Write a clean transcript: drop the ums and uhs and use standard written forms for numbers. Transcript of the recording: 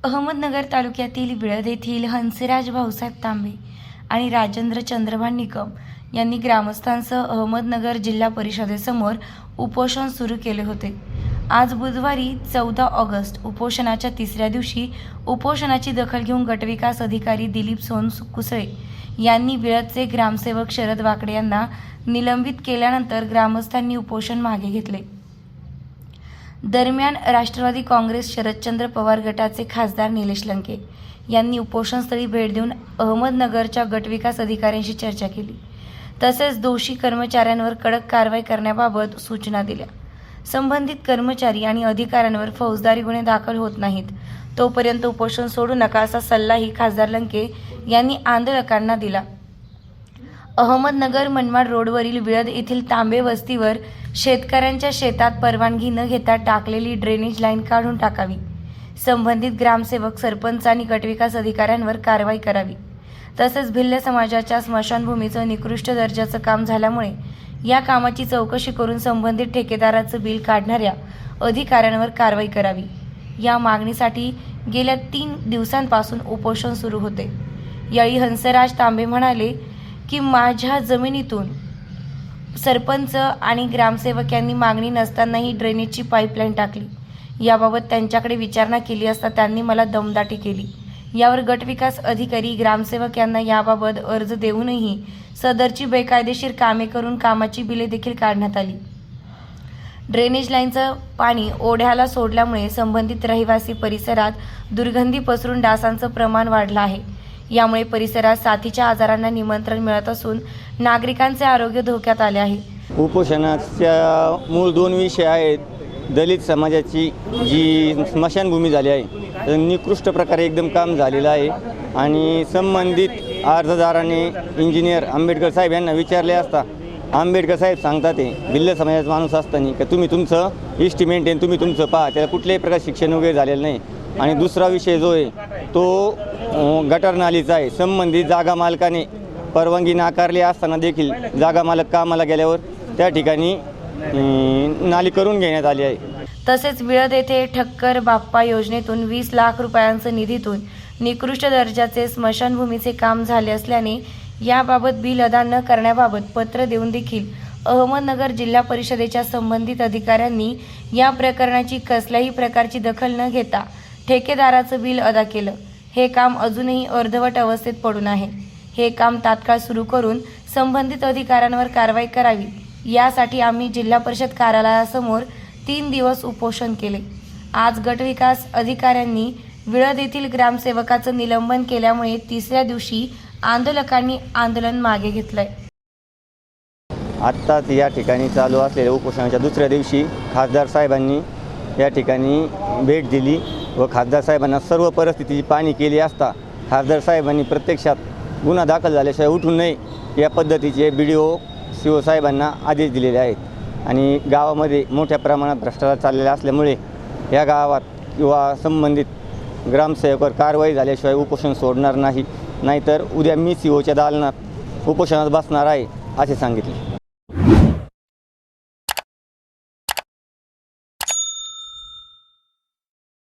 अहमदनगर तालुक्यातील विळद येथील हंसराज भाऊसाहेब तांबे आणि राजेंद्र चंद्रभान निकम यांनी ग्रामस्थांसह अहमदनगर जिल्हा परिषदेसमोर उपोषण सुरू केले होते। आज बुधवारी 14 ऑगस्ट उपोषणाच्या तिसऱ्या दिवशी उपोषणाची दखल घेऊन गटविकास अधिकारी दिलीप सोनकुसळे यांनी विळदचे ग्रामसेवक शरद वाकडे यांना निलंबित केल्यानंतर ग्रामस्थांनी उपोषण मागे घेतले। दरम्यान राष्ट्रवादी काँग्रेस शरदचंद्र पवार गटाचे खासदार निलेश लंके यांनी उपोषणस्थळी भेट देऊन अहमदनगरच्या गटविकास अधिकाऱ्यांशी चर्चा केली। तसेच दोषी कर्मचाऱ्यांवर कडक कारवाई करण्याबाबत सूचना दिल्या। संबंधित कर्मचारी आणि अधिकाऱ्यांवर फौजदारी गुन्हे दाखल होत नाहीत तोपर्यंत उपोषण सोडू नका असा सल्लाही खासदार लंके यांनी आंदोलकांना दिला। अहमदनगर मनमाड रोडवरील विळद येथील तांबे वस्तीवर शेतकऱ्यांच्या शेतात परवानगी न घेता टाकलेली ड्रेनेज लाईन काढून टाकावी। संबंधित ग्रामसेवक, सरपंच आणि गटविकास अधिकाऱ्यांवर कारवाई करावी। तसेच भिल्ल समाजाच्या स्मशानभूमीचं निकृष्ट दर्जाचं काम झाल्यामुळे या कामाची चौकशी करून संबंधित ठेकेदाराचं बिल काढणाऱ्या अधिकाऱ्यांवर कारवाई करावी। या मागणीसाठी गेल्या 3 दिवसांपासून उपोषण सुरू होते। यावेळी हंसराज तांबे म्हणाले की माझ्या जमिनीतून सरपंच आणि ग्रामसेवक यांनी मागणी नसतानाही ड्रेनेजची पाईपलाईन टाकली। याबाबत त्यांच्याकडे विचारणा केली असता त्यांनी मला दमदाटी केली। यावर गटविकास अधिकारी ग्रामसेवक यांना याबाबत अर्ज देऊनही सदरची बेकायदेशीर कामे करून कामाची बिले देखील काढण्यात आली। ड्रेनेज लाईनचं पाणी ओढ्याला सोडल्यामुळे संबंधित रहिवासी परिसरात दुर्गंधी पसरून डासांचं प्रमाण वाढलं आहे। यामुळे परिसरात साथीच्या आजारांना निमंत्रण मिळत असून नागरिकांचे आरोग्य धोक्यात आले आहे। उपोषणाच्या मूळ 2 विषय आहेत। दलित समाजाची जी स्मशानभूमी झाली आहे निकृष्ट प्रकारे एकदम काम झालेलं आहे आणि संबंधित अर्जदाराने इंजिनियर आंबेडकर साहेब यांना विचारले असता आंबेडकर साहेब सांगतात ते भिल्ल समाजाचा माणूस असताना की तुम्ही तुमचं इस्टिमेट आहे, तुम्ही तुमचं पहा, त्याला कुठल्याही प्रकार शिक्षण वगैरे झालेलं नाही। आणि दुसरा विषय जो आहे तो गटर नालीचा आहे। संबंधित जागा मालकाने परवानगी नाकारली असताना देखील जागा मालक कामाला गेल्यावर त्या ठिकाणी नाली करून घेण्यात आली आहे। तसेच विळद येथे ठक्कर बाप्पा योजनेतून 20 लाख रुपयांच्या निधीतून निकृष्ट दर्जाचे स्मशानभूमीचे काम झाले असल्याने याबाबत बिल अदा न करण्याबाबत पत्र देऊन देखील अहमदनगर जिल्हा परिषदेच्या संबंधित अधिकाऱ्यांनी या प्रकरणाची कसल्याही प्रकारची दखल न घेता ठेकेदाराचं बिल अदा केलं। हे काम अजूनही अर्धवट अवस्थेत पडून आहे। हे काम तात्काळ सुरू करून संबंधित अधिकाऱ्यांवर कारवाई करावी यासाठी आम्ही जिल्हा परिषद कार्यालयासमोर 3 दिवस उपोषण केले। आज गटविकास अधिकाऱ्यांनी विळद येथील ग्रामसेवकाचं निलंबन केल्यामुळे तिसऱ्या दिवशी आंदोलकांनी आंदोलन मागे घेतलंय। आत्ताच या ठिकाणी चालू असलेल्या उपोषणाच्या दुसऱ्या दिवशी खासदार साहेबांनी या ठिकाणी भेट दिली व खासदार साहेबांना सर्व परिस्थितीची पाहणी केली असता खासदार साहेबांनी प्रत्यक्षात गुन्हा दाखल झाल्याशिवाय उठू नये या पद्धतीचे BDO CO साहेबांना आदेश दिलेले आहेत। आणि गावामध्ये मोठ्या प्रमाणात भ्रष्टाचार चाललेला असल्यामुळे या गावात किंवा संबंधित ग्रामसेवकावर कारवाई झाल्याशिवाय उपोषण सोडणार नाही, नाहीतर उद्या मी COच्या दालनात उपोषणात बसणार आहे असे सांगितले।